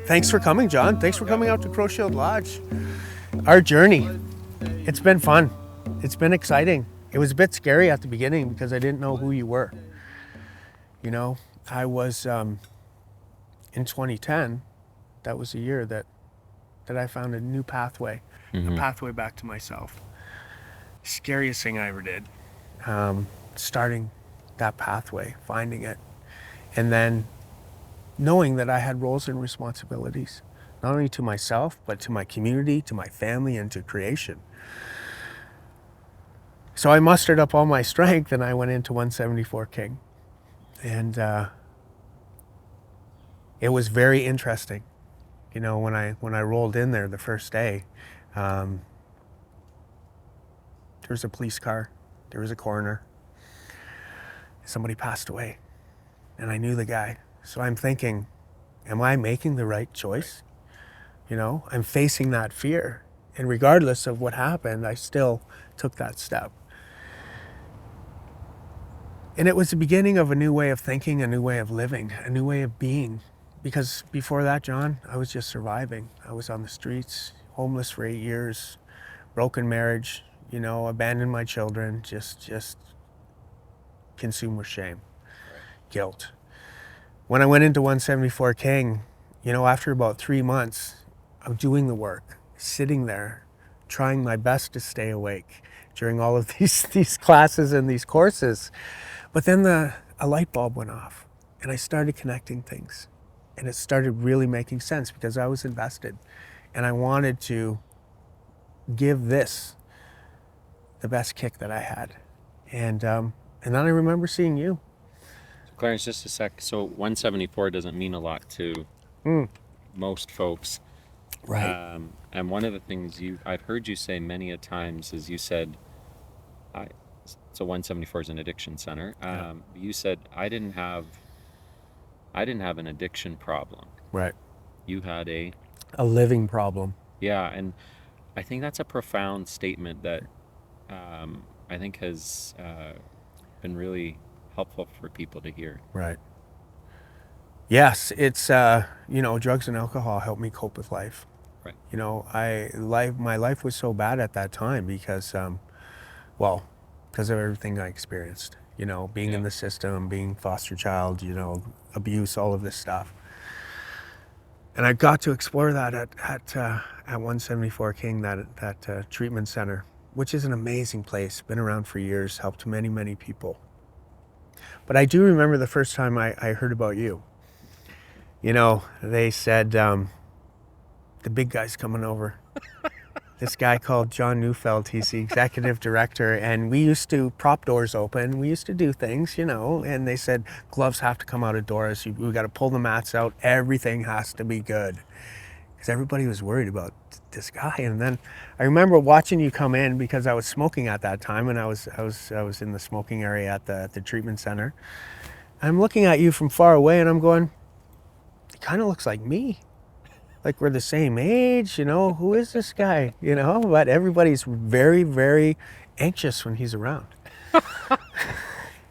Thanks for coming, John. Thanks for coming out to Crow Shield Lodge. Our journey, it's been fun. It's been exciting. It was a bit scary at the beginning because I didn't know who you were. You know, I was in 2010. That was the year that I found a new pathway, a pathway back to myself. Scariest thing I ever did, starting that pathway, finding it, and then knowing that I had roles and responsibilities, not only to myself, but to my community, to my family, and to creation. So I mustered up all my strength and I went into 174 King. And it was very interesting. You know, when I rolled in there the first day, there was a police car, there was a coroner, somebody passed away, and I knew the guy. So I'm thinking, am I making the right choice? You know, I'm facing that fear. And regardless of what happened, I still took that step. And it was the beginning of a new way of thinking, a new way of living, a new way of being. Because before that, John, I was just surviving. I was on the streets, homeless for 8 years, broken marriage, you know, abandoned my children, just consumed with shame, guilt. When I went into 174 King, you know, after about 3 months of doing the work, sitting there, trying my best to stay awake during all of these classes and these courses. But then a light bulb went off and I started connecting things. And it started really making sense because I was invested and I wanted to give this the best kick that I had. And then I remember seeing you. Clarence, just a sec. So 174 doesn't mean a lot to most folks. Right. And one of the things I've heard you say many a times is you said, so 174 is an addiction center. You said, I didn't have an addiction problem. Right. You had a living problem. Yeah. And I think that's a profound statement that I think has been really helpful for people to hear. Right. Yes, it's you know, drugs and alcohol helped me cope with life. Right. You know, my life was so bad at that time because because of everything I experienced. You know, being in the system, being foster child, you know, abuse, all of this stuff. And I got to explore that at 174 King, that treatment center, which is an amazing place. Been around for years, helped many, many people. But I do remember the first time I heard about you. You know, they said, the big guy's coming over. This guy called John Neufeld, he's the executive director, and we used to prop doors open. We used to do things, you know, and they said, gloves have to come out of doors. We got to pull the mats out. Everything has to be good. Because everybody was worried about this guy. And then I remember watching you come in because I was smoking at that time, and I was in the smoking area at the treatment center. I'm looking at you from far away, and I'm going, he kind of looks like me. Like we're the same age, you know, who is this guy, you know? But everybody's very, very anxious when he's around.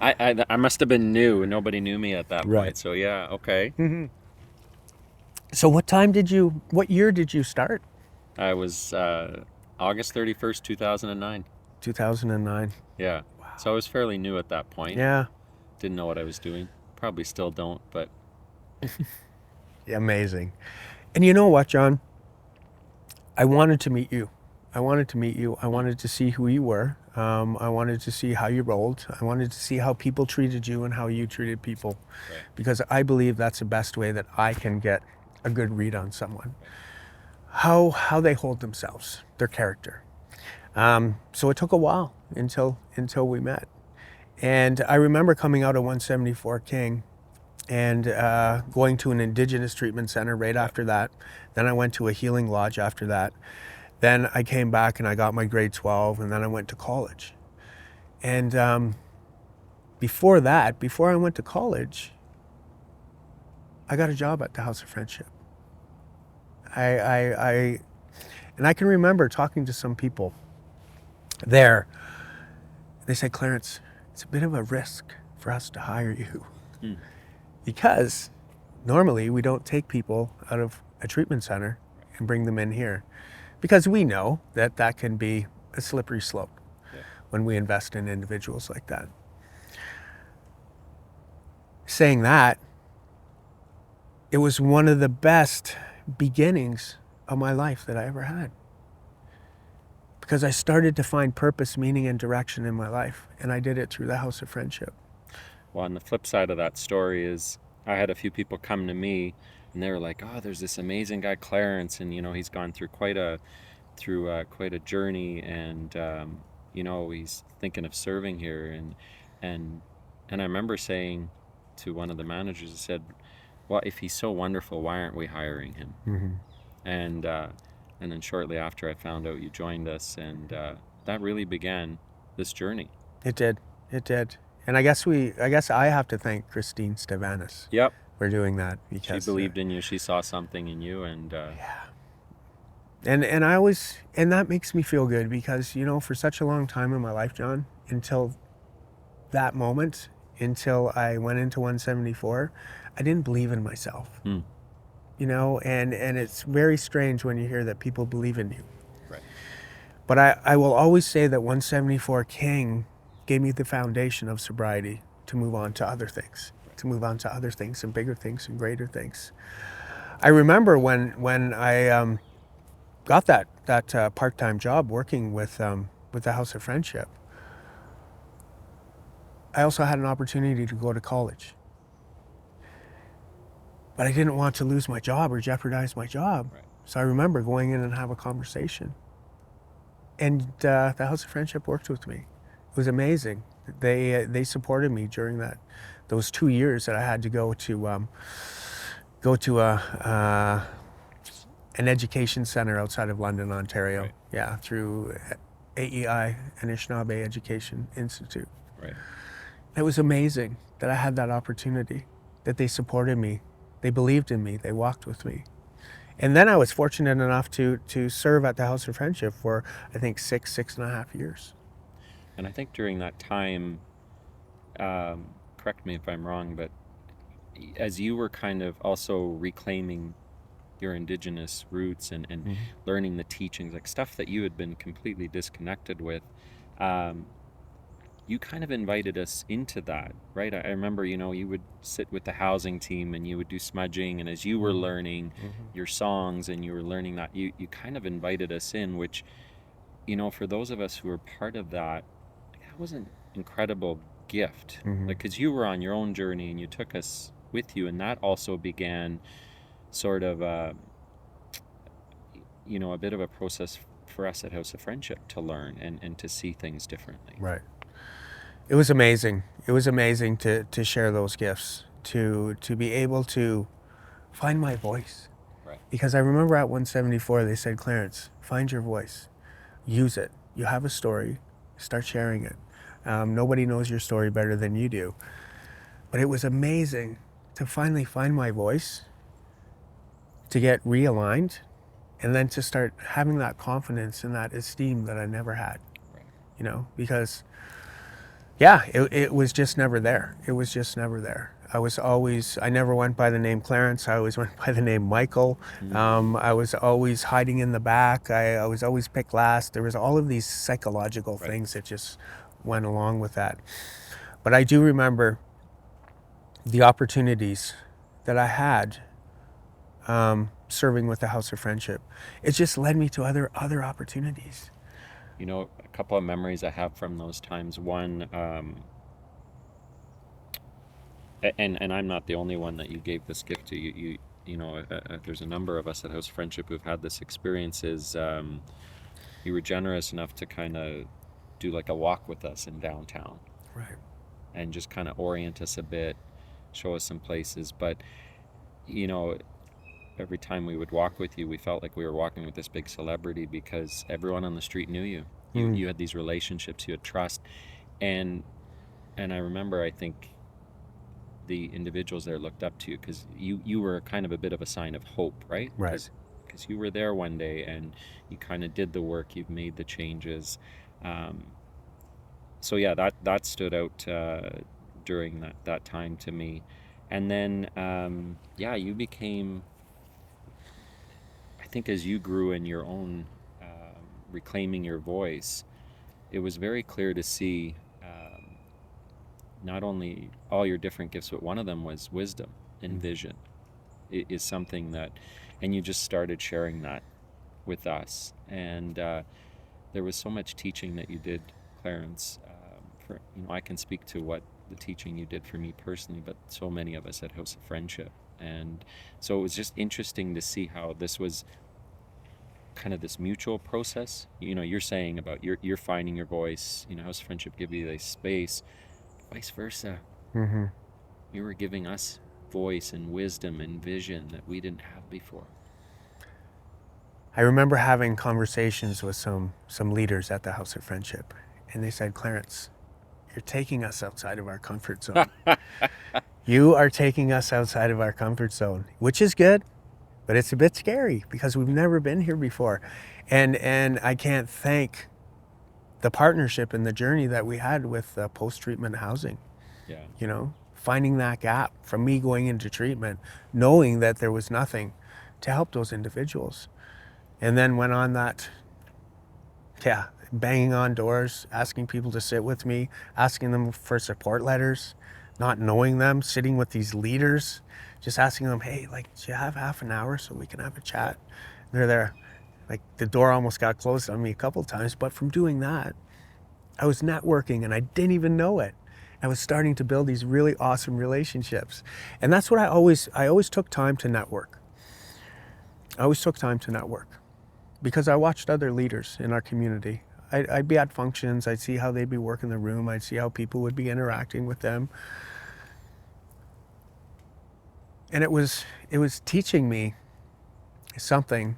I must have been new and nobody knew me at that point. Right. So yeah, okay. Mm-hmm. So what year did you start? I was August 31st, 2009. 2009. Yeah. Wow. So I was fairly new at that point. Yeah. Didn't know what I was doing. Probably still don't, but. Amazing. And you know what, John? I wanted to meet you. I wanted to see who you were. I wanted to see how you rolled. I wanted to see how people treated you and how you treated people. Right. Because I believe that's the best way that I can get a good read on someone. How they hold themselves, their character. So it took a while until we met. And I remember coming out of 174 King and going to an Indigenous treatment center right after that. Then I went to a healing lodge after that. Then I came back and I got my grade 12, and then I went to college. And before I went to college, I got a job at the House of Friendship. And I can remember talking to some people there. They said, Clarence, it's a bit of a risk for us to hire you. Because normally we don't take people out of a treatment center and bring them in here, because we know that that can be a slippery slope Yeah. when we invest in individuals like that. Saying that, it was one of the best beginnings of my life that I ever had, because I started to find purpose, meaning, and direction in my life, and I did it through the House of Friendship. Well, and the flip side of that story is I had a few people come to me and they were like, "Oh, there's this amazing guy Clarence, and he's gone through quite a journey, and he's thinking of serving here." And and I remember saying to one of the managers, I said, "Well, if he's so wonderful, why aren't we hiring him?" Mm-hmm. And and then shortly after, I found out you joined us, and that really began this journey. It did. It did. And I guess I have to thank Christine Stevanis Yep. for doing that, She because believed in you. She saw something in you, and yeah. And I always, and that makes me feel good, because for such a long time in my life, John, until that moment, until I went into 174, I didn't believe in myself. hmm, And it's very strange when you hear that people believe in you. right, But I will always say that 174 King gave me the foundation of sobriety to move on to other things, and bigger things and greater things. I remember when I got that part-time job working with the House of Friendship, I also had an opportunity to go to college. But I didn't want to lose my job or jeopardize my job. right. So I remember going in and have a conversation. And the House of Friendship worked with me. It was amazing. They supported me during those 2 years that I had to go to an education center outside of London, Ontario. Right. Yeah, through AEI, Anishinaabe Education Institute. Right. It was amazing that I had that opportunity, that they supported me, they believed in me, they walked with me. And then I was fortunate enough to serve at the House of Friendship for, I think, 6.5 years. And I think during that time, correct me if I'm wrong, but as you were kind of also reclaiming your indigenous roots and Mm-hmm. learning the teachings, like stuff that you had been completely disconnected with, um, you kind of invited us into that, right? I remember, you would sit with the housing team and you would do smudging, and as you were learning your songs and you were learning that, you kind of invited us in, which, for those of us who were part of that, that was an incredible gift. Mm-hmm. Like, because you were on your own journey and you took us with you, and that also began sort of a bit of a process for us at House of Friendship to learn and to see things differently. Right. It was amazing. It was amazing to share those gifts, to be able to find my voice. Right. Because I remember at 174, they said, Clarence, find your voice, use it. You have a story, start sharing it. Nobody knows your story better than you do. But it was amazing to finally find my voice, to get realigned, and then to start having that confidence and that esteem that I never had. Right. Because yeah, it was just never there. It was just never there. I never went by the name Clarence. I always went by the name Michael. I was always hiding in the back. I was always picked last. There was all of these psychological Right. things that just went along with that. But I do remember the opportunities that I had serving with the House of Friendship. It just led me to other opportunities. A couple of memories I have from those times. One, and I'm not the only one that you gave this gift to. There's a number of us at House Friendship who've had this experience. Is you were generous enough to kind of do like a walk with us in downtown, Right. and just kind of orient us a bit, show us some places. But you know, every time we would walk with you, we felt like we were walking with this big celebrity because everyone on the street knew you. You had these relationships, you had trust, and I remember, I think the individuals there looked up to you because you were kind of a bit of a sign of hope, right? Right. Because you were there one day and you kind of did the work, you've made the changes. Um, so yeah, that stood out during that time to me. And then yeah, you became think as you grew in your own reclaiming your voice, it was very clear to see not only all your different gifts, but one of them was wisdom and vision. It is something that, and you just started sharing that with us. And there was so much teaching that you did, Clarence. For I can speak to what the teaching you did for me personally, but so many of us at House of Friendship. And so it was just interesting to see how this was kind of this mutual process. You're saying about you're finding your voice. House of Friendship give you this space, vice versa. Mm-hmm. You were giving us voice and wisdom and vision that we didn't have before. I remember having conversations with some leaders at the House of Friendship, and they said, Clarence, you're taking us outside of our comfort zone. You are taking us outside of our comfort zone, which is good, but it's a bit scary because we've never been here before. And I can't thank the partnership and the journey that we had with post-treatment housing. Yeah. Finding that gap from me going into treatment, knowing that there was nothing to help those individuals. And then went on that, banging on doors, asking people to sit with me, asking them for support letters, not knowing them, sitting with these leaders, just asking them, hey, do you have half an hour so we can have a chat? And they're there. The door almost got closed on me a couple times, but from doing that, I was networking and I didn't even know it. I was starting to build these really awesome relationships. And that's what I always took time to network. I always took time to network because I watched other leaders in our community. I'd be at functions, I'd see how they'd be working the room, I'd see how people would be interacting with them. And it was teaching me something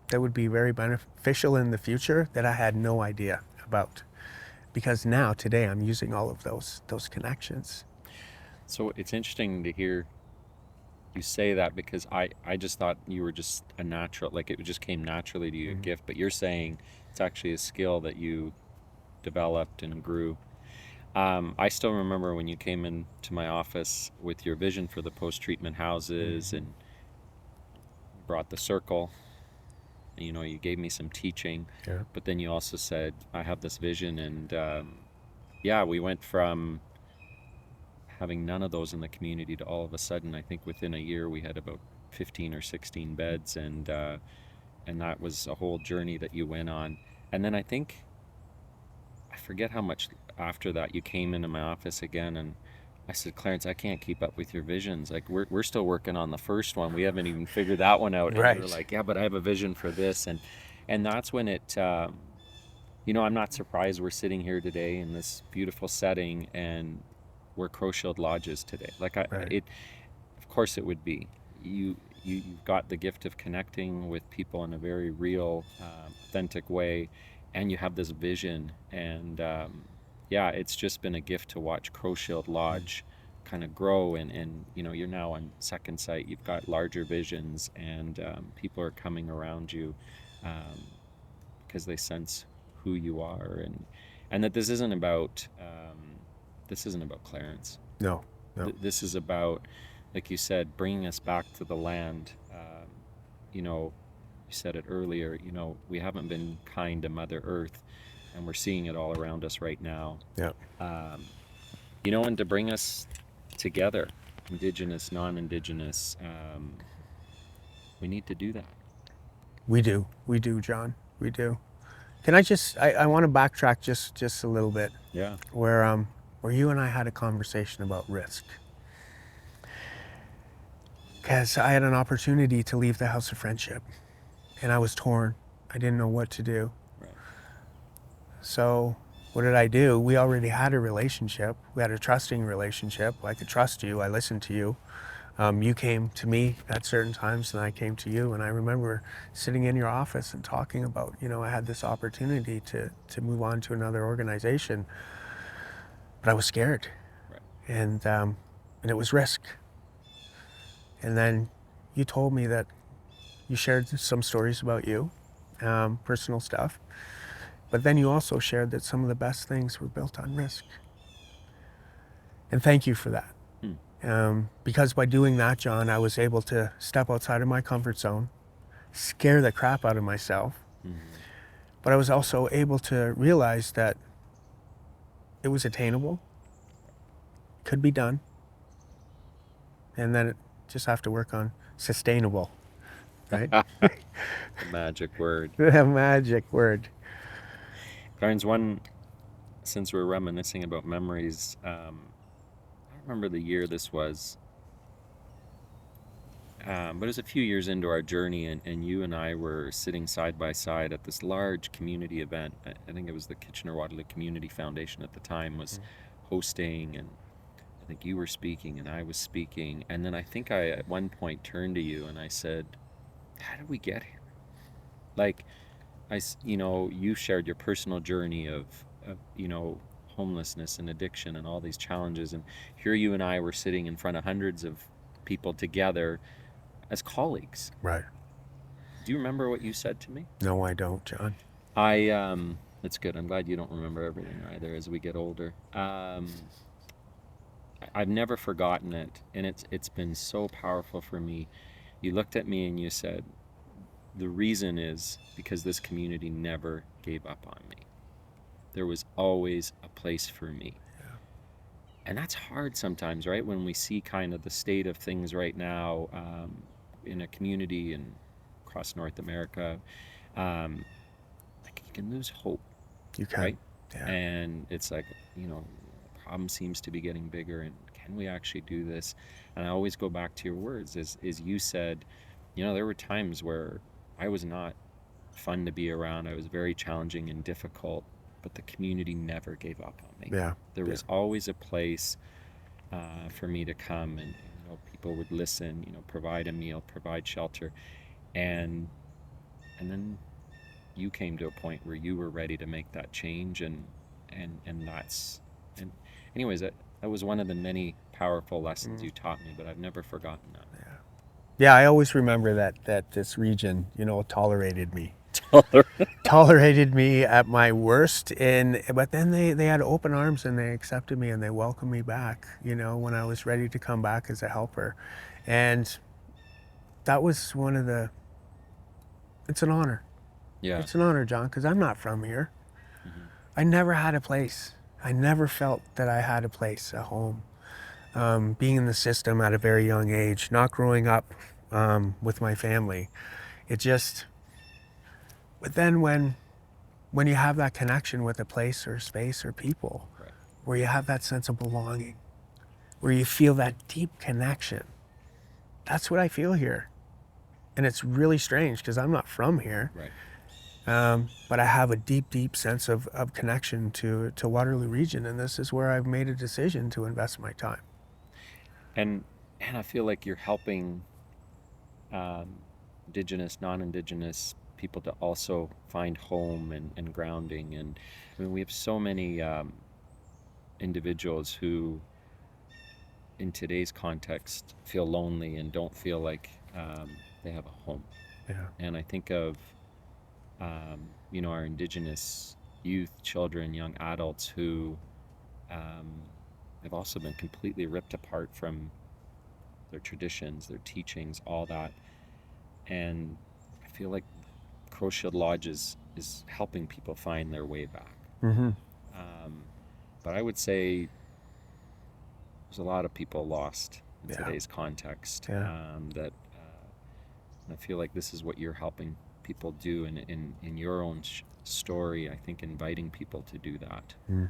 that would be very beneficial in the future that I had no idea about. Because now, today, I'm using all of those connections. So it's interesting to hear you say that, because I just thought you were just a natural, like it just came naturally to you, a gift, but you're saying it's actually a skill that you developed and grew. I still remember when you came into my office with your vision for the post-treatment houses and brought the circle. You gave me some teaching, Yeah. but then you also said, I have this vision. And we went from having none of those in the community to all of a sudden, I think within a year, we had about 15 or 16 beds. And that was a whole journey that you went on. And then I forget how much after that you came into my office again, and I said, Clarence, I can't keep up with your visions. Like we're still working on the first one. We haven't even figured that one out. Right. And you were like, yeah, but I have a vision for this. And that's when it, I'm not surprised we're sitting here today in this beautiful setting, and we're Crow Shield Lodges today. Right. Of course it would be. You've got the gift of connecting with people in a very real, authentic way, and you have this vision. And it's just been a gift to watch Crow Shield Lodge kind of grow. And you're now on second site. You've got larger visions, and people are coming around you because they sense who you are, and that this isn't about Clarence. No. This is about, like you said, bringing us back to the land. You said it earlier, we haven't been kind to Mother Earth, and we're seeing it all around us right now. Yeah. And to bring us together, Indigenous, non-Indigenous, we need to do that. We do, John. We do. Can I want to backtrack just a little bit. Yeah. Where you and I had a conversation about risk. Because I had an opportunity to leave the House of Friendship, and I was torn. I didn't know what to do. Right. So what did I do? We already had a relationship. We had a trusting relationship. I could trust you. I listened to you. You came to me at certain times, and I came to you. And I remember sitting in your office and talking about, I had this opportunity to move on to another organization, but I was scared. Right. And it was risk. And then you told me that you shared some stories about you, personal stuff, but then you also shared that some of the best things were built on risk. And thank you for that. Because by doing that, John, I was able to step outside of my comfort zone, scare the crap out of myself. Mm-hmm. But I was also able to realize that it was attainable, could be done, and then it just have to work on sustainable, right? The magic word. The magic word. Clarence, since we're reminiscing about memories, I don't remember the year this was, but it was a few years into our journey, and you and I were sitting side by side at this large community event. I think it was the Kitchener-Waterloo Community Foundation at the time was hosting, and I think you were speaking and I was speaking. And then I think I at one point turned to you and I said, how did we get here? Like, you shared your personal journey of homelessness and addiction and all these challenges. And here you and I were sitting in front of hundreds of people together as colleagues. Right. Do you remember what you said to me? No, I don't, John. It's good. I'm glad you don't remember everything either as we get older. I've never forgotten it, and it's been so powerful for me. You looked at me and you said, the reason is because this community never gave up on me. There was always a place for me. Yeah. And that's hard sometimes, right? When we see kind of the state of things right now in a community and across North America, like you can lose hope. You can. Right? Yeah. And it's like, the problem seems to be getting bigger, and can we actually do this? And I always go back to your words, is you said, there were times where I was not fun to be around. I was very challenging and difficult, but the community never gave up on me. Yeah. There was always a place for me to come, and people would listen, provide a meal, provide shelter, and then you came to a point where you were ready to make that change, and anyways, that was one of the many powerful lessons you taught me, but I've never forgotten that. Yeah. Yeah, I always remember that this region, tolerated me. Tolerated me at my worst, but then they had open arms and they accepted me and they welcomed me back, when I was ready to come back as a helper. And that was it's an honor. Yeah. It's an honor, John, because I'm not from here. Mm-hmm. I never had a place. I never felt that I had a place, a home. Being in the system at a very young age, not growing up with my family, but then when you have that connection with a place or space or people, right, where you have that sense of belonging, where you feel that deep connection, that's what I feel here. And it's really strange because I'm not from here. right. But I have a deep, deep sense of connection to Waterloo region, and this is where I've made a decision to invest my time. And I feel like you're helping Indigenous, non-Indigenous people to also find home and grounding. And I mean, we have so many individuals who, in today's context, feel lonely and don't feel like they have a home. Yeah. And I think of our Indigenous youth, children, young adults who have also been completely ripped apart from their traditions, their teachings, all that. And I feel like Crowshield Lodge is helping people find their way back. Mm-hmm. But I would say there's a lot of people lost in today's context. Yeah. That I feel like this is what you're helping people do in your own story. I think inviting people to do that. Mm.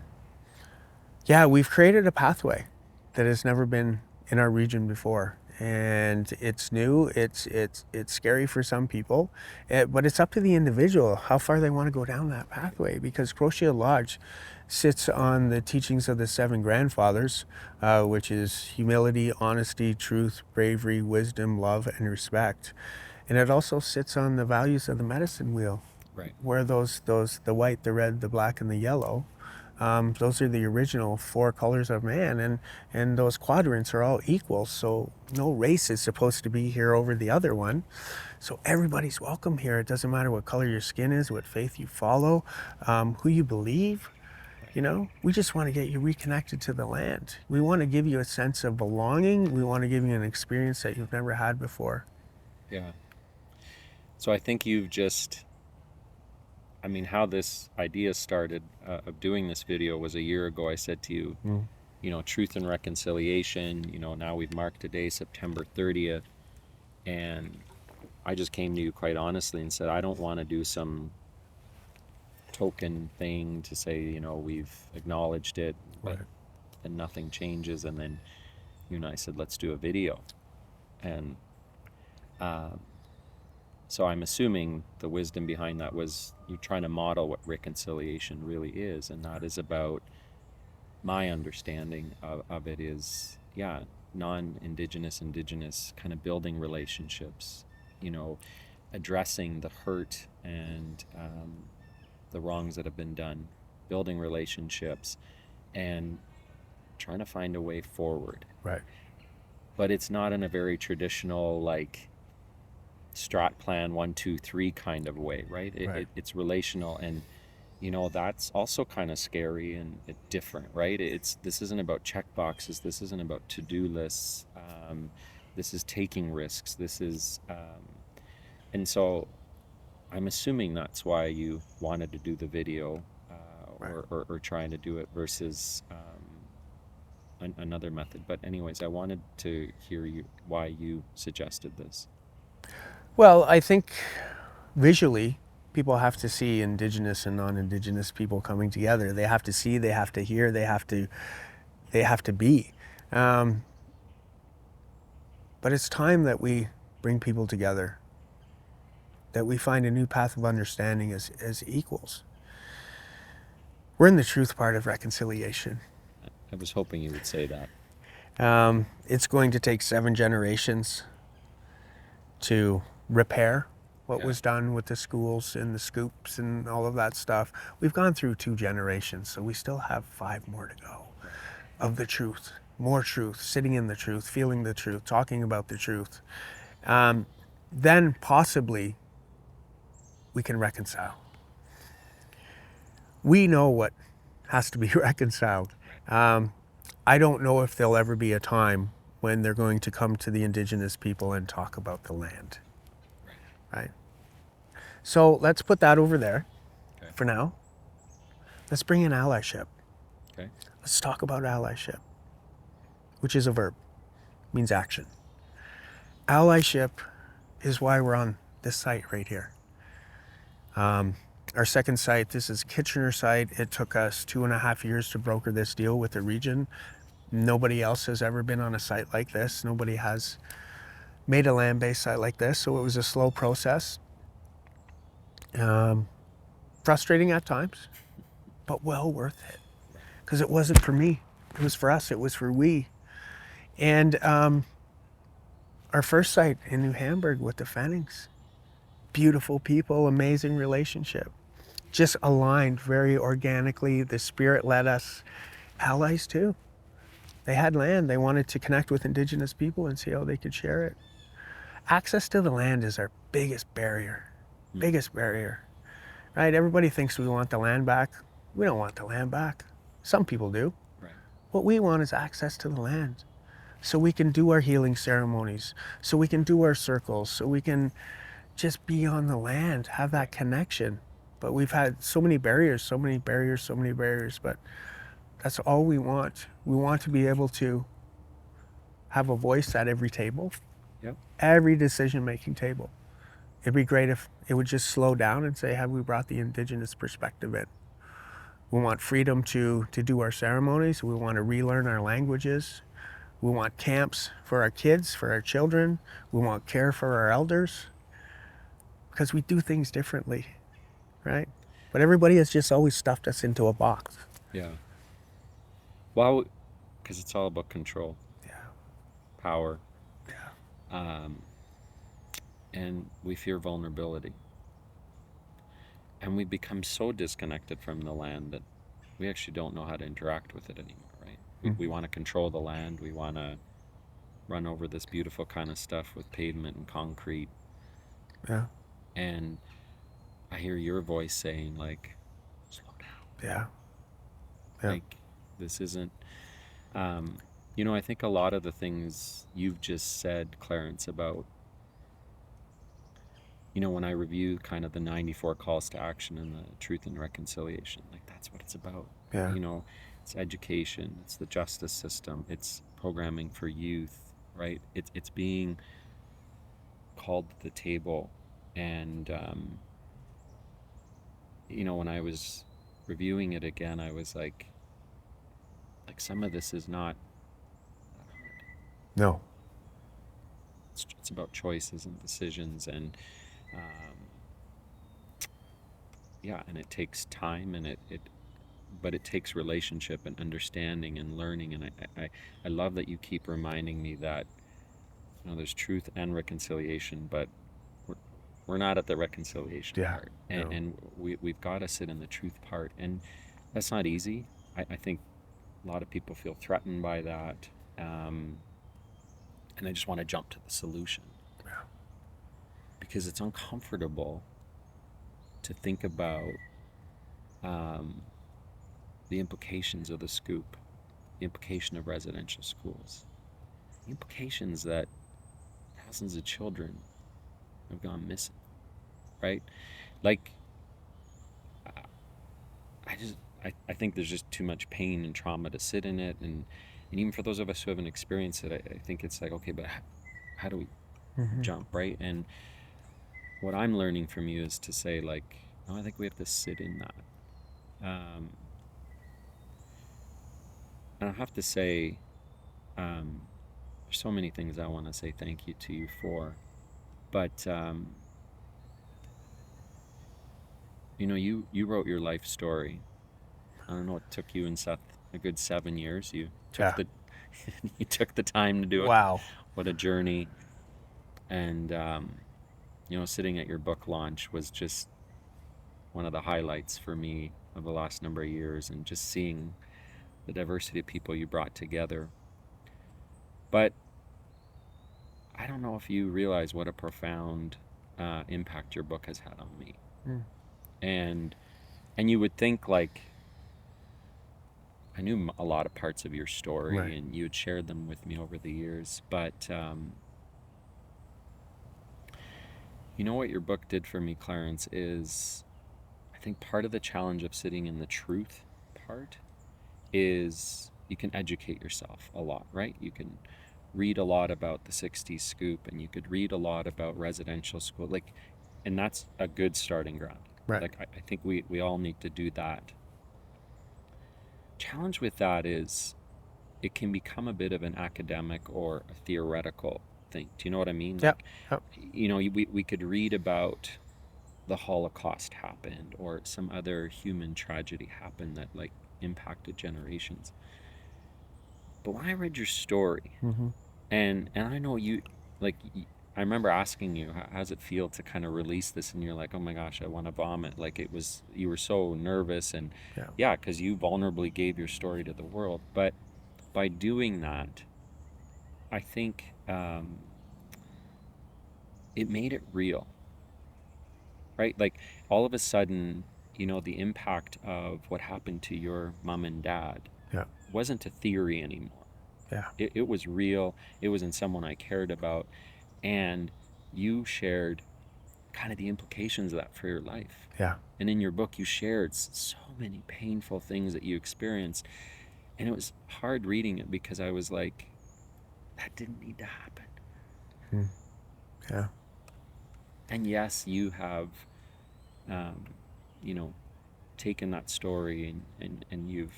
Yeah, we've created a pathway that has never been in our region before, and it's new. It's scary for some people, but it's up to the individual how far they want to go down that pathway. Because Crowshield Lodge sits on the teachings of the 7 grandfathers, which is humility, honesty, truth, bravery, wisdom, love, and respect. And it also sits on the values of the medicine wheel, right, where the white, the red, the black, and the yellow, those are the original 4 colors of man, and those quadrants are all equal, so no race is supposed to be here over the other one. So everybody's welcome here. It doesn't matter what color your skin is, what faith you follow, who you believe. We just want to get you reconnected to the land. We want to give you a sense of belonging. We want to give you an experience that you've never had before. Yeah. So I think you've just, I mean, how this idea started of doing this video was a year ago. I said to you, Mm. you know, truth and reconciliation, you know, now we've marked today, September 30th. And I just came to you quite honestly and said, I don't want to do some token thing to say, you know, we've acknowledged it, but Right. then nothing changes. And then you and I said, let's do a video. And um, so I'm assuming the wisdom behind that was you trying to model what reconciliation really is. And that is about my understanding of it is, yeah, non-indigenous, indigenous kind of building relationships, you know, addressing the hurt and the wrongs that have been done, building relationships, and trying to find a way forward. Right. But it's not in a very traditional, like, strat plan 1 2 3 kind of way, right? Right. It's relational, and you know that's also kind of scary and different, right? This isn't about check boxes, this isn't about to-do lists, this is taking risks, this is and so I'm assuming that's why you wanted to do the video, Right. or trying to do it versus another method. But anyways, I wanted to hear you why you suggested this. Well, I think visually, people have to see Indigenous and non-Indigenous people coming together. They have to see, they have to hear, they have to be. But it's time that we bring people together, that we find a new path of understanding as equals. We're in the truth part of reconciliation. I was hoping you would say that. It's going to take 7 generations to repair what Yeah. was done with the schools and the scoops and all of that stuff. We've gone through 2 generations, so we still have 5 more to go of the truth, more truth, sitting in the truth, feeling the truth, talking about the truth. Then possibly we can reconcile. We know what has to be reconciled. I don't know if there'll ever be a time when they're going to come to the Indigenous people and talk about the land. Right? So let's put that over there Okay. for now. Let's bring in allyship. Okay. Let's talk about allyship, which is a verb, means action. Allyship is why we're on this site right here. Our second site, this is Kitchener site. It took us 2.5 years to broker this deal with the region. Nobody else has ever been on a site like this. Nobody has made a land-based site like this, so it was a slow process. Frustrating at times, but well worth it. Because it wasn't for me. It was for us. It was for we. And our first site in New Hamburg with the Fannings. Beautiful people, amazing relationship. Just aligned very organically. The spirit led us. Allies too. They had land. They wanted to connect with Indigenous people and see how they could share it. Access to the land is our biggest barrier. Biggest barrier. Right? Everybody thinks we want the land back. We don't want the land back. Some people do. Right. What we want is access to the land. So we can do our healing ceremonies. So we can do our circles. So we can just be on the land, have that connection. But we've had so many barriers, so many barriers, so many barriers. But that's all we want. We want to be able to have a voice at every table, Yep. every decision-making table. It'd be great if it would just slow down and say, have we brought the Indigenous perspective in? We want freedom to do our ceremonies. We want to relearn our languages. We want camps for our kids, for our children. We want care for our elders. Because we do things differently, right? But everybody has just always stuffed us into a box. Yeah. Well, because it's all about control, Yeah. power, Yeah. and we fear vulnerability. And we become so disconnected from the land that we actually don't know how to interact with it anymore, right? We want to control the land. We want to run over this beautiful kind of stuff with pavement and concrete. Yeah. And I hear your voice saying, like, slow down. Yeah. Yeah. Like, this isn't, you know, I think a lot of the things you've just said, Clarence, about when I review kind of the 94 calls to action and the truth and reconciliation, like that's what it's about. Yeah. It's education, it's the justice system, it's programming for youth, right? It's being called to the table. And, when I was reviewing it again, I was like some of this is not that hard. No. It's about choices and decisions, and um, yeah, and it takes time, and but it takes relationship and understanding and learning. And I love that you keep reminding me that there's truth and reconciliation, but we're, we're not at the reconciliation Yeah. part, No. and we've got to sit in the truth part, and that's not easy. I think a lot of people feel threatened by that, and I just want to jump to the solution Yeah. because it's uncomfortable to think about um, the implications of the scoop, the implication of residential schools, the implications that thousands of children have gone missing, right? Like, I just, I think there's just too much pain and trauma to sit in it. And even for those of us who haven't experienced it, I think it's like, okay, but how do we Mm-hmm. jump, right? And what I'm learning from you is to say, like, no, I think we have to sit in that. And I have to say, there's so many things I want to say thank you to you for. But, you wrote your life story. I don't know, it took you and Seth a good 7 years. You took Yeah. the you took the time to do it. Wow. What a journey. And sitting at your book launch was just one of the highlights for me of the last number of years, and just seeing the diversity of people you brought together. But I don't know if you realize what a profound impact your book has had on me. Mm. And you would think, like, I knew a lot of parts of your story, Right. and you had shared them with me over the years, but what your book did for me, Clarence, is I think part of the challenge of sitting in the truth part is you can educate yourself a lot, right? You can read a lot about the 60s scoop, and you could read a lot about residential school, like, and that's a good starting ground. Right. Like, I think we all need to do that. Challenge with that is it can become a bit of an academic or a theoretical thing. Do you know what I mean? Yep. Like, Yep. we could read about the Holocaust happened, or some other human tragedy happened that, like, impacted generations. But when I read your story, Mm-hmm. and I know you, like, I remember asking you, how does it feel to kind of release this? And you're like, oh my gosh, I want to vomit. Like, you were so nervous, and Yeah. yeah, because you vulnerably gave your story to the world. But by doing that, I think it made it real, right? Like, all of a sudden, the impact of what happened to your mom and dad Yeah. wasn't a theory anymore. Yeah. It was real. It was in someone I cared about. And you shared kind of the implications of that for your life. Yeah. And in your book, you shared so many painful things that you experienced. And it was hard reading it because I was like, that didn't need to happen. Mm. Yeah. And yes, you have, um, you know, taken that story, and you've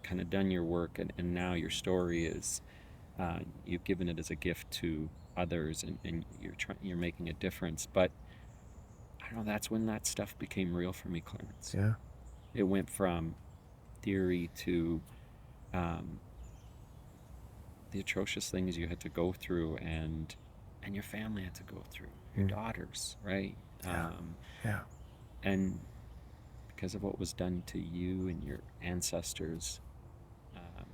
kind of done your work, and now your story is, you've given it as a gift to others, and you're making a difference. But I don't know, that's when that stuff became real for me, Clarence. Yeah. It went from theory to um, the atrocious things you had to go through, and your family had to go through, your Mm. daughters, right? Yeah. Yeah. And because of what was done to you and your ancestors, um,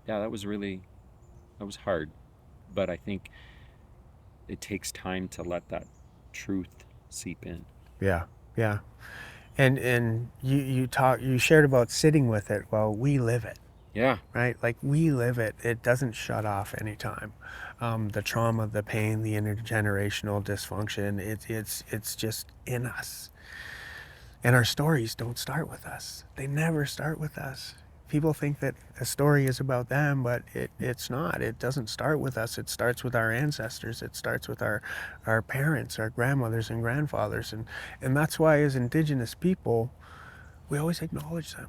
yeah, that was hard. But I think it takes time to let that truth seep in. Yeah. Yeah. And you shared about sitting with it. Well, we live it. Yeah. right? Like we live it. It doesn't shut off anytime. The trauma, the pain, the intergenerational dysfunction, it's just in us. And our stories don't start with us. They never start with us. People think that a story is about them, but it's not. It doesn't start with us. It starts with our ancestors. It starts with our parents, our grandmothers and grandfathers. And that's why as Indigenous people, we always acknowledge them.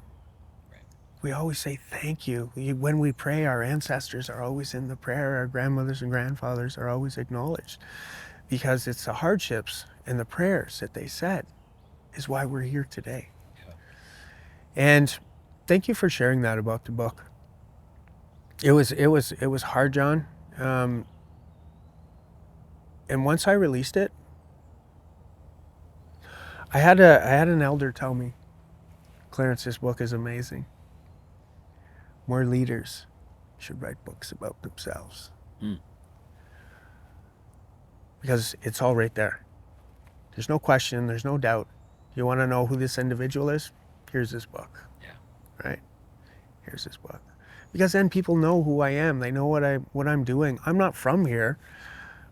Right. We always say thank you. When we pray, our ancestors are always in the prayer. Our grandmothers and grandfathers are always acknowledged because it's the hardships and the prayers that they said is why we're here today. Yeah. And thank you for sharing that about the book. It was hard, John. Um, and once I released it, I had an elder tell me, Clarence, this book is amazing. More leaders should write books about themselves Mm. because it's all right there. There's no question. There's no doubt. You want to know who this individual is? Here's this book. Yeah. Right? Here's this book. Because then people know who I am. They know what I'm doing. I'm not from here,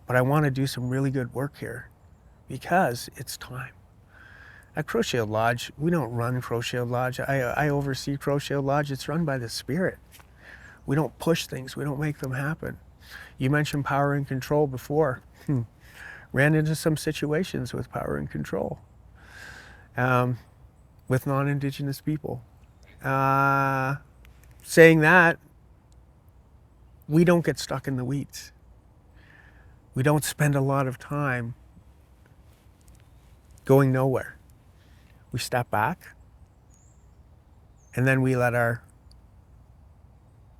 but I want to do some really good work here because it's time. At Crochet Lodge, we don't run Crochet Lodge. I oversee Crochet Lodge. It's run by the Spirit. We don't push things. We don't make them happen. You mentioned power and control before. Ran into some situations with power and control with non-Indigenous people. Saying that, we don't get stuck in the weeds. We don't spend a lot of time going nowhere. We step back and then we let our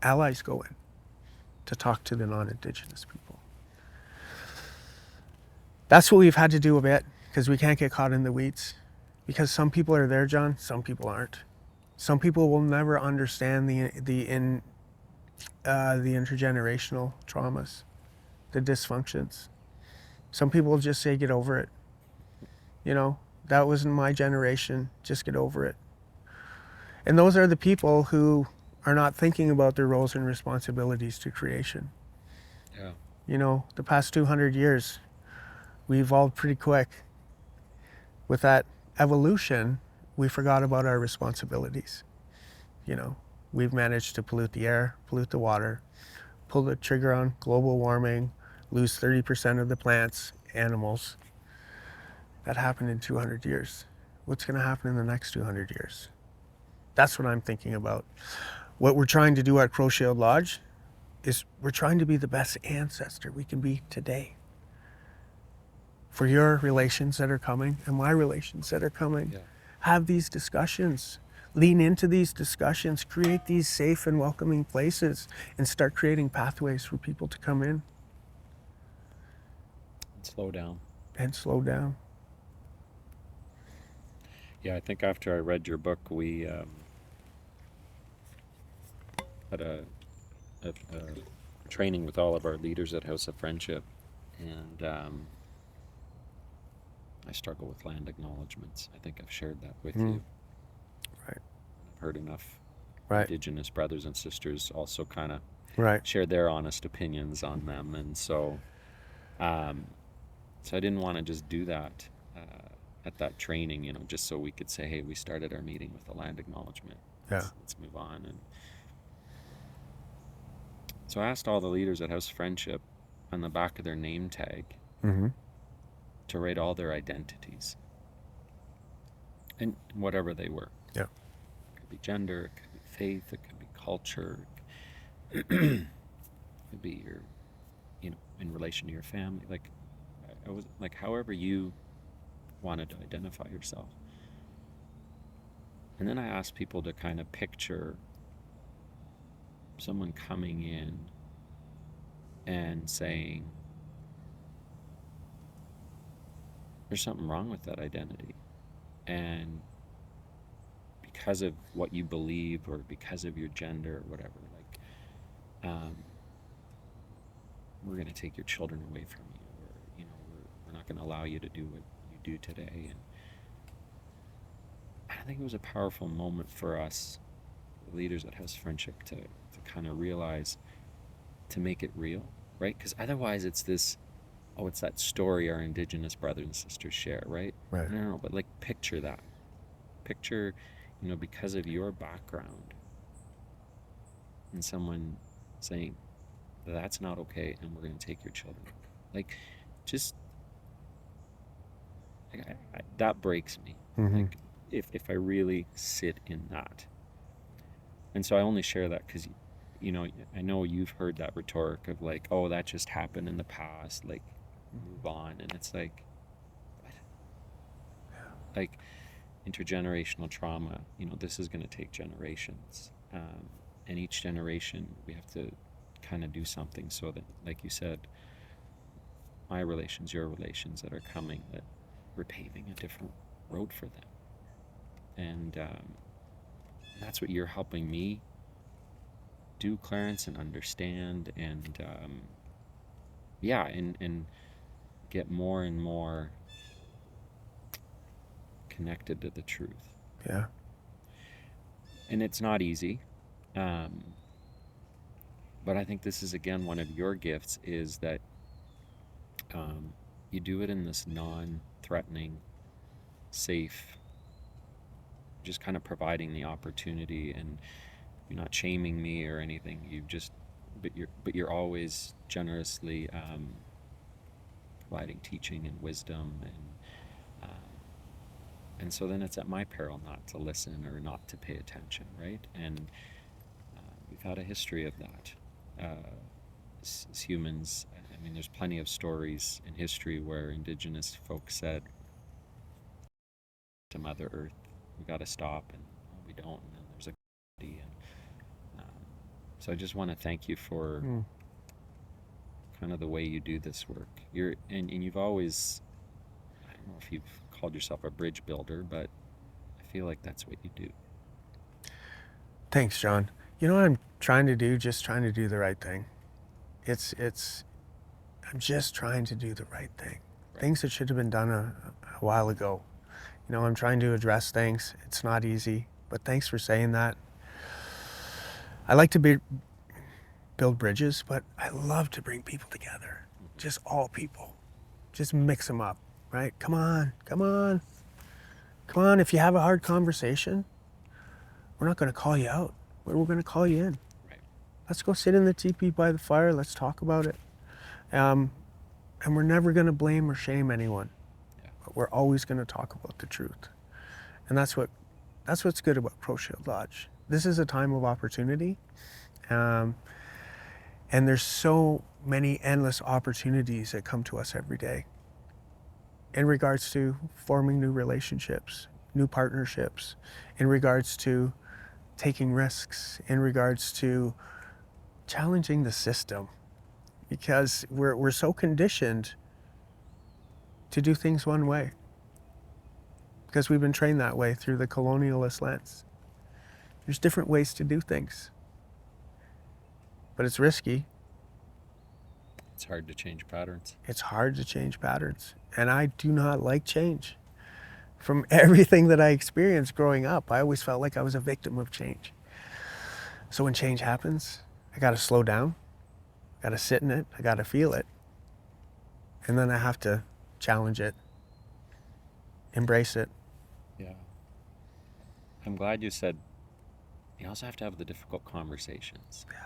allies go in to talk to the non-Indigenous people. That's what we've had to do a bit because we can't get caught in the weeds. Because some people are there, John, some people aren't. Some people will never understand the intergenerational traumas, the dysfunctions. Some people will just say, get over it. You know, that wasn't my generation, just get over it. And those are the people who are not thinking about their roles and responsibilities to creation. Yeah. You know, the past 200 years, we evolved pretty quick. With that evolution, we forgot about our responsibilities. You know, we've managed to pollute the air, pollute the water, pull the trigger on global warming, lose 30% of the plants, animals. That happened in 200 years. What's going to happen in the next 200 years? That's what I'm thinking about. What we're trying to do at Crochet Lodge is we're trying to be the best ancestor we can be today. For your relations that are coming and my relations that are coming, Yeah. have these discussions. Lean into these discussions, create these safe and welcoming places, and start creating pathways for people to come in And slow down. and slow down. Yeah, I think after I read your book, we had a training with all of our leaders at House of Friendship, and I struggle with land acknowledgements. I think I've shared that with you. Right. I've heard enough Right. Indigenous brothers and sisters also kind of Right. share their honest opinions on them, and um, so I didn't want to just do that at that training, just so we could say, hey, we started our meeting with a land acknowledgement. Yeah. Let's move on. And so I asked all the leaders at House Friendship on the back of their name tag Mm-hmm. to write all their identities, and whatever they were. Yeah. It could be gender, it could be faith, it could be culture, it could be your, in relation to your family. Like, I was like, however you wanted to identify yourself. And then I asked people to kind of picture someone coming in and saying, there's something wrong with that identity. And because of what you believe or because of your gender or whatever, we're going to take your children away from you, or, we're not going to allow you to do what you do today. And I think it was a powerful moment for us leaders at House Friendship to kind of realize, to make it real, right? Because otherwise it's this, oh, it's that story our Indigenous brothers and sisters share, right? Right. No, but like picture that. Picture, because of your background, and someone saying, that's not okay, and we're going to take your children. Like, just, that breaks me. Mm-hmm. Like, if I really sit in that. And so I only share that because, I know you've heard that rhetoric of like, oh, that just happened in the past, like, move on. And it's like, what? Like, intergenerational trauma, this is going to take generations. And each generation, we have to kind of do something so that, like you said, my relations, your relations that are coming, that we're paving a different road for them. And that's what you're helping me do, Clarence, and understand, and and get more and more connected to the truth. Yeah. And it's not easy, but I think this is, again, one of your gifts, is that you do it in this non-threatening, safe, just kind of providing the opportunity, and you're not shaming me or anything. But you're always generously providing teaching and wisdom, and so then it's at my peril not to listen or not to pay attention, right? And we've had a history of that as humans. I mean, there's plenty of stories in history where Indigenous folks said to Mother Earth, we got to stop, and we don't, and then there's a and so I just want to thank you for kind of the way you do this work. And you've always, I don't know if you've called yourself a bridge builder, but I feel like that's what you do. Thanks, John. You know what I'm trying to do? Just trying to do the right thing. I'm just trying to do the right thing. Right. Things that should have been done a while ago. I'm trying to address things. It's not easy, but thanks for saying that. I like to build bridges, but I love to bring people together. Just all people. Just mix them up, right? Come on, come on. Come on, if you have a hard conversation, we're not going to call you out. We're going to call you in. Right. Let's go sit in the teepee by the fire. Let's talk about it. And we're never going to blame or shame anyone. Yeah. But we're always going to talk about the truth. And that's what's good about Pro Shield Lodge. This is a time of opportunity. And there's so many endless opportunities that come to us every day in regards to forming new relationships, new partnerships, in regards to taking risks, in regards to challenging the system, because we're so conditioned to do things one way because we've been trained that way through the colonialist lens. There's different ways to do things, but it's risky. It's hard to change patterns. It's hard to change patterns, and I do not like change. From everything that I experienced growing up, I always felt like I was a victim of change. So when change happens, I got to slow down, got to sit in it, I got to feel it, and then I have to challenge it, embrace it. Yeah. I'm glad you said you also have to have the difficult conversations. Yeah.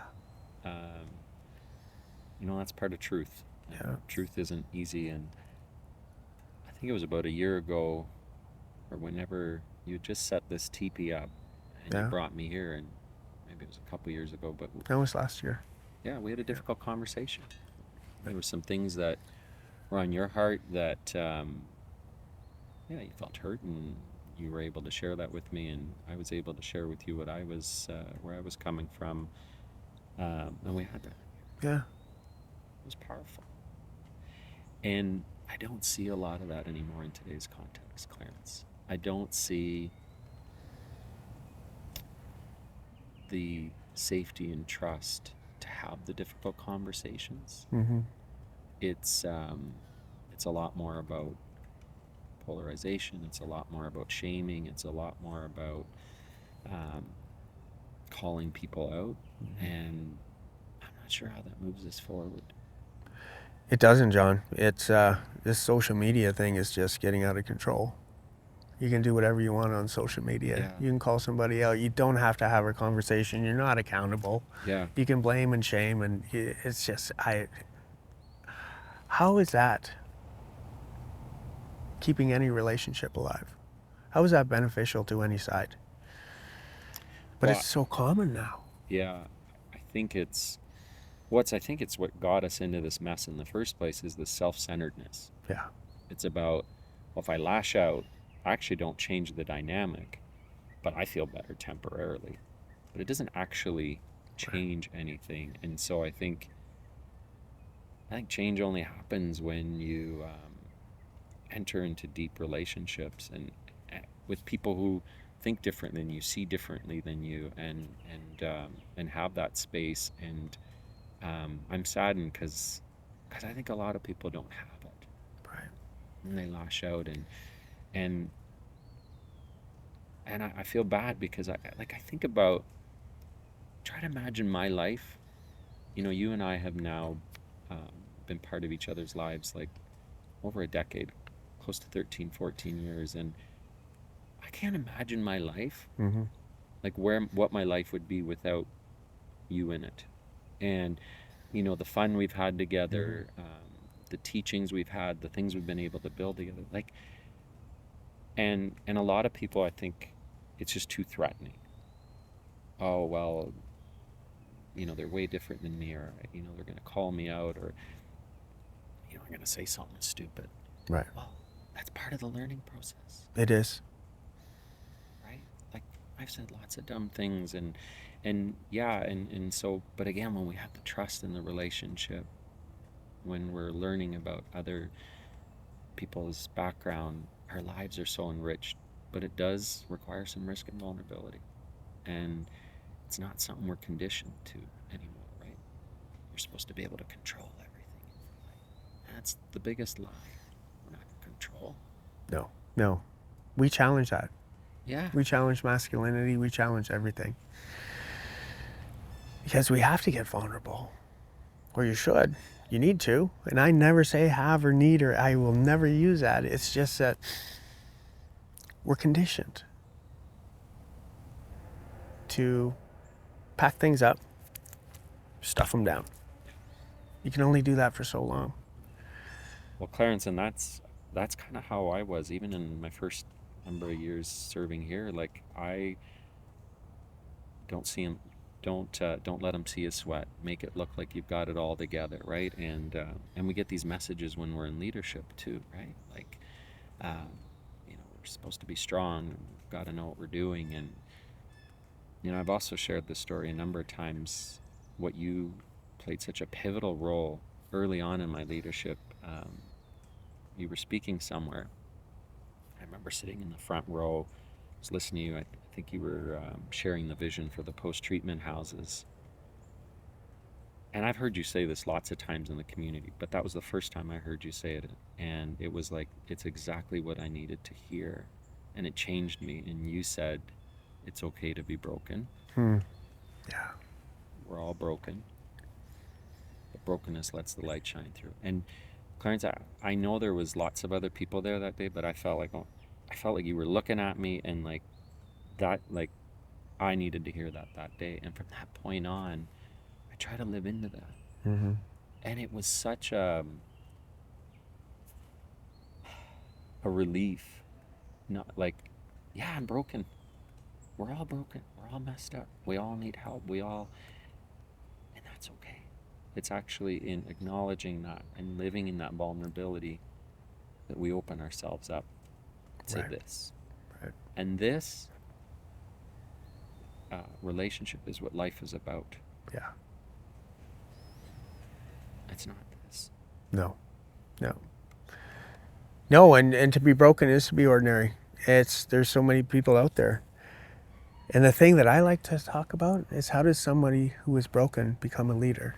That's part of truth. Yeah. Truth isn't easy, and I think it was about a year ago, or whenever you just set this teepee up, and you brought me here, and maybe it was a couple years ago, but That was last year. Yeah, we had a difficult conversation. There were some things that were on your heart that, you felt hurt, and you were able to share that with me, and I was able to share with you what I was, where I was coming from, and we had that. Yeah. It was powerful. And I don't see a lot of that anymore in today's context, Clarence. I don't see the safety and trust to have the difficult conversations. Mm-hmm. It's a lot more about polarization. It's a lot more about shaming. It's a lot more about calling people out, and I'm not sure how that moves us forward. It doesn't, John. It's this social media thing is just getting out of control. You can do whatever you want on social media. Yeah. You can call somebody out. You don't have to have a conversation. You're not accountable. Yeah. You can blame and shame, and it's just how is that keeping any relationship alive? How is that beneficial to any side? But Well, it's so common now. yeah, I think it's what got us into this mess in the first place is the self-centeredness. Yeah. It's about, well, if I lash out, I actually don't change the dynamic, but I feel better temporarily. But it doesn't actually change anything. And so I think change only happens when you enter into deep relationships and with people who think different than you, see differently than you, and have that space. And I'm saddened because I think a lot of people don't have it, Right. and they lash out, and I feel bad because I think about, try to imagine my life. You and I have now been part of each other's lives like over a decade, close to 13, 14 years, and I can't imagine my life, Mm-hmm. like what my life would be without you in it. And the fun we've had together, the teachings we've had, the things we've been able to build together, like, and a lot of people, I think it's just too threatening. Oh well, they're way different than me, or they're going to call me out, or I'm going to say something stupid. Right. Well, that's part of the learning process, It is. right? Like, I've said lots of dumb things, and yeah, and so, but again, when we have the trust in the relationship, when we're learning about other people's background, our lives are so enriched. But it does require some risk and vulnerability, and it's not something we're conditioned to anymore, right? You're supposed to be able to control everything in life. That's the biggest lie. We're not in control. No. No. We challenge that. Yeah. We challenge masculinity. We challenge everything. Because we have to get vulnerable. Or you should. You need to. And I never say have or need, or I will never use that. It's just that we're conditioned to pack things up, stuff them down. You can only do that for so long. Well, Clarence, and that's kind of how I was, even in my first number of years serving here. Like, I don't see him, don't let him see his sweat. Make it look like you've got it all together, right? And we get these messages when we're in leadership too, right? Like, um, we're supposed to be strong. We've got to know what we're doing. And I've also shared this story a number of times. What you played such a pivotal role early on in my leadership. You were speaking somewhere. I remember sitting in the front row, I was listening to you. I think you were sharing the vision for the post-treatment houses. And I've heard you say this lots of times in the community, but that was the first time I heard you say it. And it was like, it's exactly what I needed to hear. And it changed me. And you said, it's okay to be broken. Yeah. We're all broken. But brokenness lets the light shine through. And Clarence, I know there was lots of other people there that day, but I felt like you were looking at me, and like that, like I needed to hear that day. And from that point on, I try to live into that. Mm-hmm. And it was such a relief. Not like, yeah, I'm broken. We're all broken. We're all messed up. We all need help. And that's okay. It's actually in acknowledging that and living in that vulnerability that we open ourselves up to Right. this. Right. And this relationship is what life is about. Yeah. It's not this. No. No. No, and to be broken is to be ordinary. There's so many people out there. And the thing that I like to talk about is, how does somebody who is broken become a leader?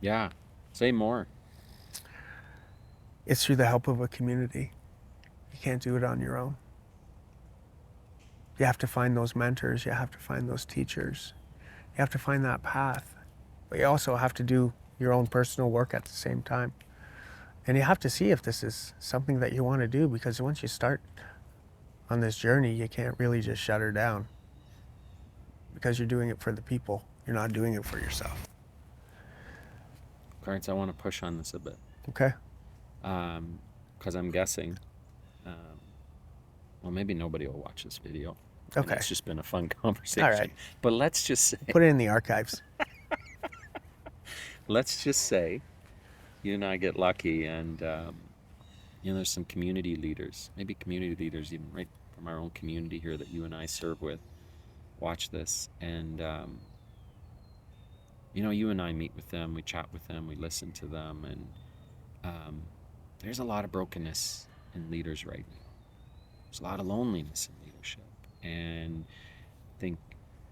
Yeah. Say more. It's through the help of a community. You can't do it on your own. You have to find those mentors. You have to find those teachers. You have to find that path. But you also have to do your own personal work at the same time. And you have to see if this is something that you want to do, because once you start on this journey, you can't really just shut her down, because you're doing it for the people. You're not doing it for yourself. Clarence, I want to push on this a bit. Okay? Because I'm guessing, well, maybe nobody will watch this video. And Okay. it's just been a fun conversation. All right. But let's just say, Put it in the archives. you and I get lucky, and there's some community leaders, maybe community leaders even right from our own community here that you and I serve with, watch this, and you and I meet with them, we chat with them, we listen to them, and there's a lot of brokenness in leaders right now. There's a lot of loneliness in leadership, and I think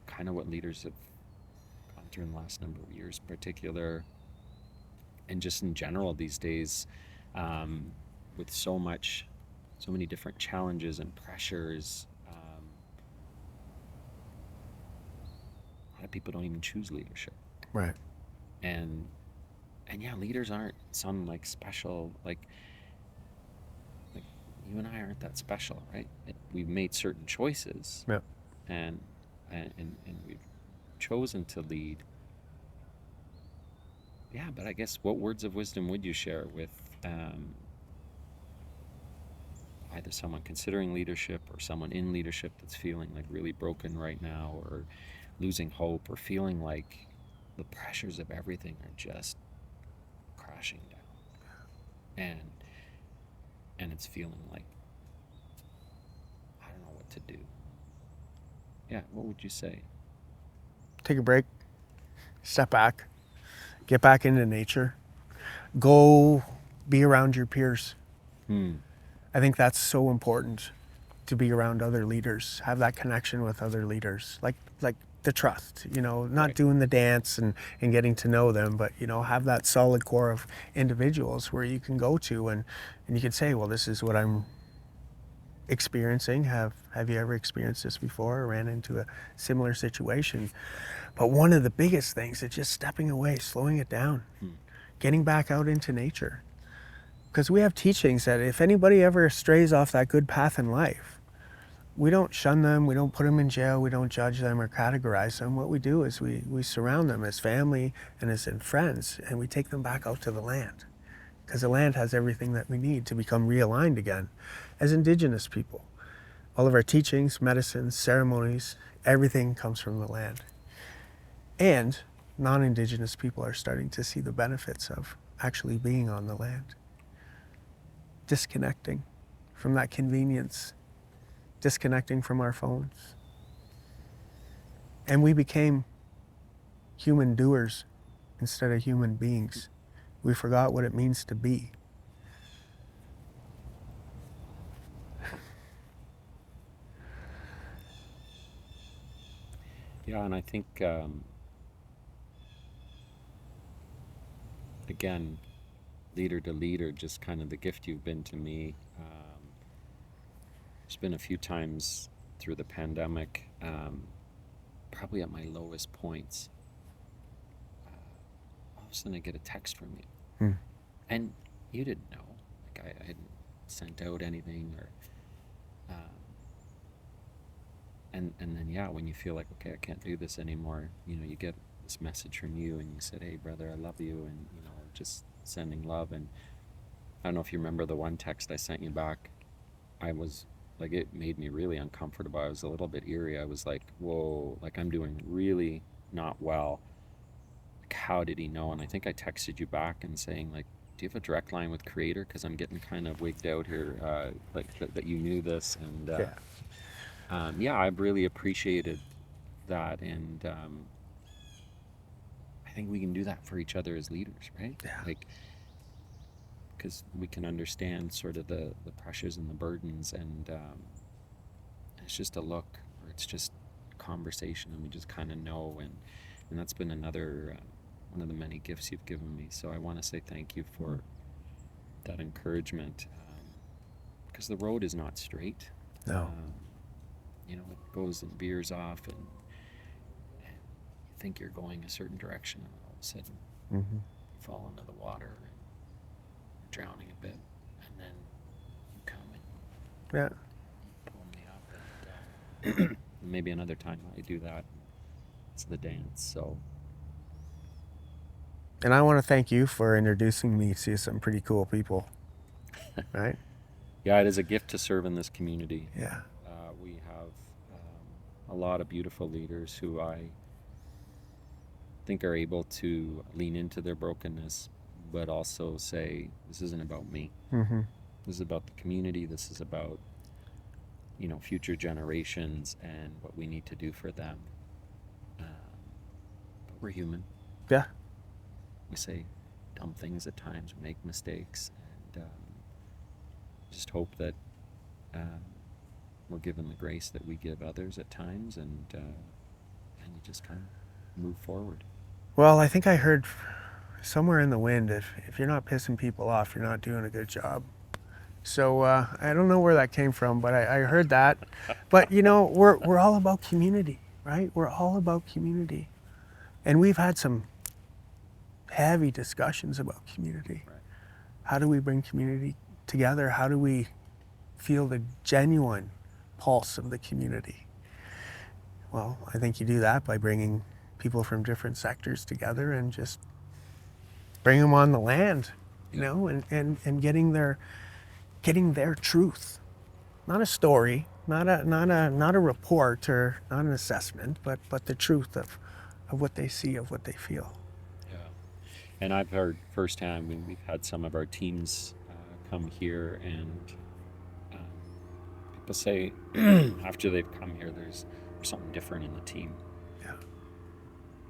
kind of what leaders have gone through in the last number of years in particular, and just in general these days, with so many different challenges and pressures, a lot of people don't even choose leadership. Right. And yeah, leaders aren't some like special, like you and I aren't that special, right? We've made certain choices, Yeah. and we've chosen to lead. Yeah, but I guess what words of wisdom would you share with either someone considering leadership or someone in leadership that's feeling like really broken right now, or losing hope, or feeling like the pressures of everything are just crashing down, and it's feeling like I don't know what to do. Yeah, what would you say? Take a break. Step back. Get back into nature. Go be around your peers. I think that's so important, to be around other leaders, have that connection with other leaders, like the trust, not Right. doing the dance and getting to know them, but, have that solid core of individuals where you can go to and you can say, well, this is what I'm experiencing. Have you ever experienced this before, or ran into a similar situation? But one of the biggest things is just stepping away, slowing it down, getting back out into nature. Because we have teachings that if anybody ever strays off that good path in life, we don't shun them, we don't put them in jail, we don't judge them or categorize them. What we do is we surround them as family and as in friends, and we take them back out to the land. Because the land has everything that we need to become realigned again as Indigenous people. All of our teachings, medicines, ceremonies, everything comes from the land. And non-Indigenous people are starting to see the benefits of actually being on the land. Disconnecting from that convenience, disconnecting from our phones. And we became human doers instead of human beings. We forgot what it means to be. Yeah, and I think again, leader to leader, just kind of the gift you've been to me. There's been a few times through the pandemic, probably at my lowest points, all of a sudden I get a text from you, and you didn't know, like I hadn't sent out anything, or and then yeah, when you feel like, okay, I can't do this anymore, you get this message from you, and you said, hey brother, I love you, and just sending love. And I don't know if you remember the one text I sent you back. I was like, it made me really uncomfortable. I was a little bit eerie. I was like, whoa, like I'm doing really not well. Like, how did he know? And I think I texted you back and saying, like, do you have a direct line with Creator? Because I'm getting kind of wigged out here, like that you knew this. And yeah, I've really appreciated that. And I think we can do that for each other as leaders, right? Yeah. Like, because we can understand sort of the pressures and the burdens, and it's just a look, or it's just conversation, and we just kind of know, and that's been another one of the many gifts you've given me. So I want to say thank you for that encouragement, because the road is not straight. No. it goes and veers off, and you think you're going a certain direction, and all of a sudden Mm-hmm. you fall into the water and you're drowning a bit, and then you come and Yeah. pull me up, and maybe another time I do that. It's the dance. So And I want to thank you for introducing me to some pretty cool people, right? yeah, it is a gift to serve in this community. Yeah. We have a lot of beautiful leaders who I think are able to lean into their brokenness, but also say, this isn't about me. Mm-hmm. This is about the community. This is about, future generations and what we need to do for them. But we're human. Yeah. We say dumb things at times. We make mistakes, and just hope that we're given the grace that we give others at times, and you just kind of move forward. Well, I think I heard somewhere in the wind, if you're not pissing people off, you're not doing a good job. So I don't know where that came from, but I heard that. But we're all about community, right? We're all about community, and we've had some heavy discussions about community. Right. How do we bring community together? How do we feel the genuine pulse of the community? Well, I think you do that by bringing people from different sectors together and just bring them on the land, and getting their truth. Not a story, not a report or not an assessment, but the truth of what they see, of what they feel. Yeah. And I've heard firsthand when we've had some of our teams come here, and um, people say after they've come here, there's something different in the team. Yeah.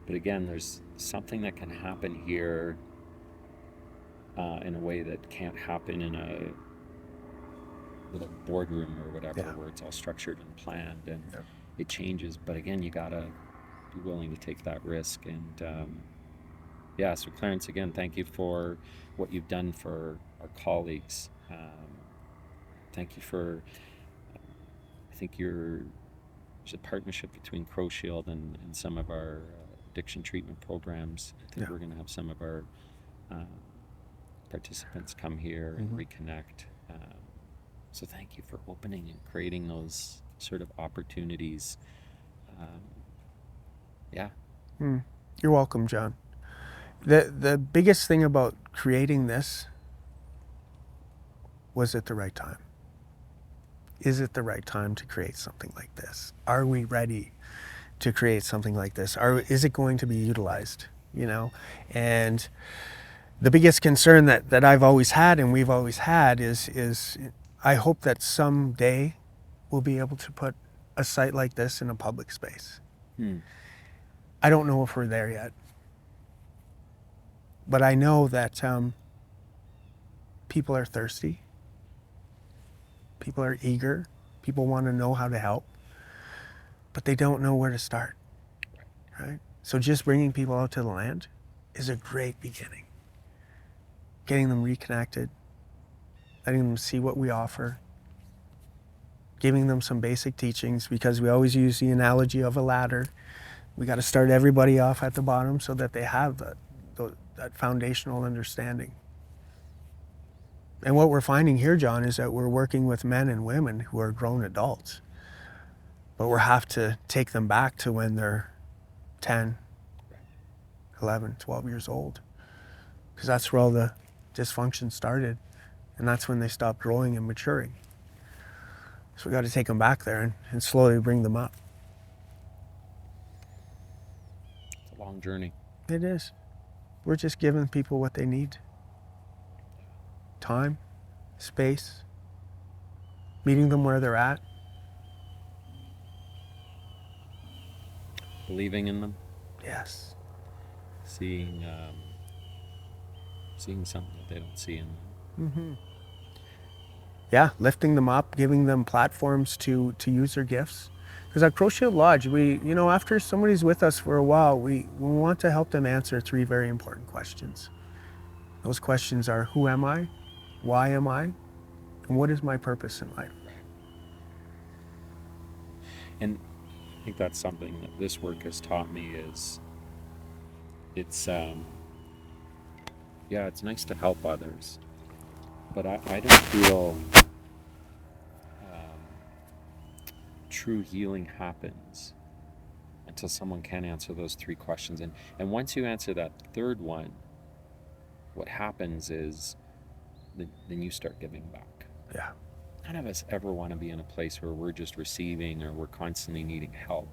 But again, there's something that can happen here in a way that can't happen in a little boardroom or whatever, Yeah. where it's all structured and planned, and Yeah. it changes. But again, you gotta be willing to take that risk. And so Clarence, again, thank you for what you've done for our colleagues. Thank you for, I think there's a partnership between Crow Shield and some of our addiction treatment programs. I think Yeah. we're going to have some of our participants come here and reconnect. So thank you for opening and creating those sort of opportunities. Yeah. You're welcome, John. The biggest thing about creating this was at the right time. Is it the right time to create something like this? Are we ready to create something like this? Is it going to be utilized? And the biggest concern that I've always had and we've always had is I hope that someday we'll be able to put a site like this in a public space. I don't know if we're there yet, but I know that people are thirsty. People are eager. People want to know how to help, but they don't know where to start, right? So just bringing people out to the land is a great beginning. Getting them reconnected, letting them see what we offer, giving them some basic teachings, because we always use the analogy of a ladder. We got to start everybody off at the bottom so that they have that foundational understanding. And what we're finding here, John, is that we're working with men and women who are grown adults, but we'll have to take them back to when they're 10, 11, 12 years old, because that's where all the dysfunction started, and that's when they stop growing and maturing. So we got to take them back there and slowly bring them up. It's a long journey. It is. We're just giving people what they need. Time, space, meeting them where they're at. Believing in them. Yes. Seeing something that they don't see in them. Yeah, lifting them up, giving them platforms to use their gifts. Because at Crow Shield Lodge, after somebody's with us for a while, we want to help them answer 3 very important questions. Those questions are, who am I? Why am I? And what is my purpose in life? And I think that's something that this work has taught me is it's yeah, it's nice to help others, but I don't feel true healing happens until someone can answer those three questions. And once you answer that third one, what happens is then you start giving back. Yeah. None of us ever want to be in a place where we're just receiving or we're constantly needing help.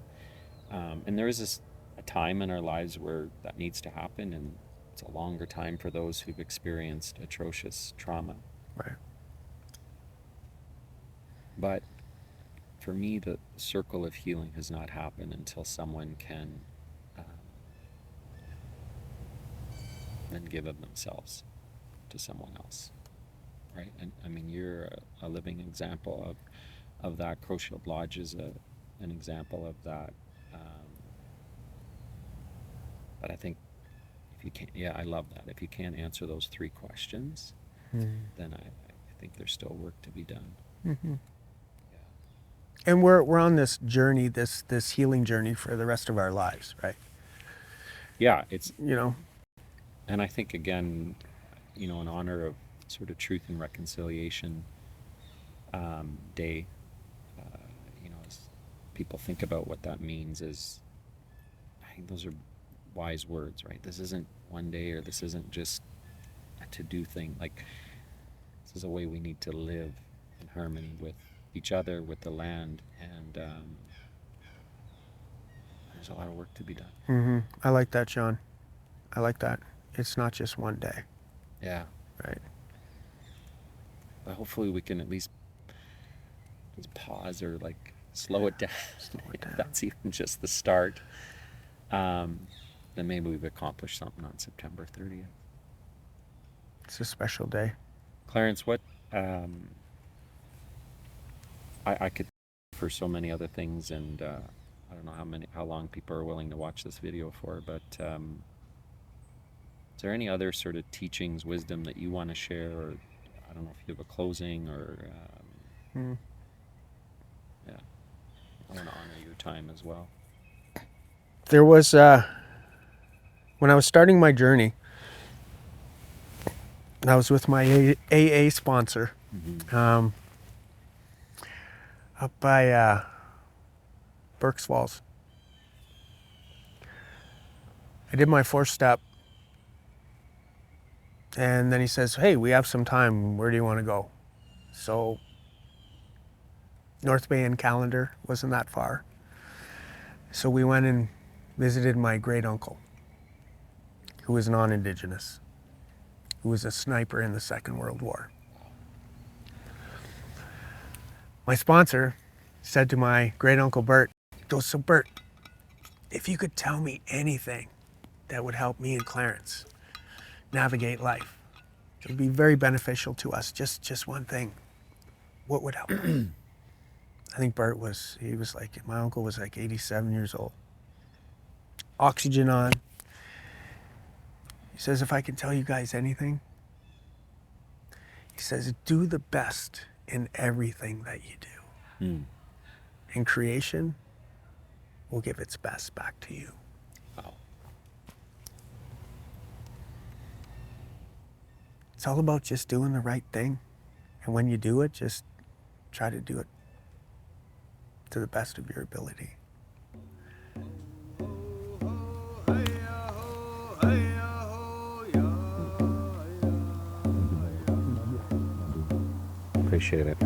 And there is a time in our lives where that needs to happen, and it's a longer time for those who've experienced atrocious trauma. Right. But for me, the circle of healing has not happened until someone can then give of themselves to someone else, right? And I mean, you're a living example of that. Crowshield Lodge is an example of that. But I think if you can't, yeah, I love that. If you can't answer those three questions, then I think there's still work to be done. Mm-hmm. Yeah. And we're on this journey, this healing journey for the rest of our lives, right? Yeah, it's, You know. and I think again, in honor of sort of Truth and Reconciliation Day, as people think about what that means, is I think those are wise words, right? This isn't one day, or this isn't just a to-do thing. Like, this is a way we need to live in harmony with each other, with the land, and there's a lot of work to be done. Mm-hmm. I like that, John. I like that. It's not just one day. Yeah. Right. But hopefully we can at least just pause or like slow it down. If that's even just the start. Then maybe we've accomplished something on September 30th. It's a special day. Clarence, what I could for so many other things, and I don't know how long people are willing to watch this video for, but is there any other sort of teachings, wisdom that you want to share, or I don't know if you have a closing, or yeah, I want to honor your time as well. There was when I was starting my journey, I was with my AA sponsor up by Burke's Falls. I did my 4th step, and then he says, "Hey, we have some time. Where do you want to go?" So North Bay and Callender wasn't that far. So we went and visited my great uncle, who was non-Indigenous, who was a sniper in the Second World War. My sponsor said to my great uncle Bert, he goes, "So Bert, if you could tell me anything that would help me and Clarence navigate life, it would be very beneficial to us. Just one thing. What would help?" I think Bert my uncle was like 87 years old. Oxygen on. He says, "If I can tell you guys anything," he says, "do the best in everything that you do. And creation will give its best back to you." Wow. It's all about just doing the right thing. And when you do it, just try to do it to the best of your ability. Appreciate it.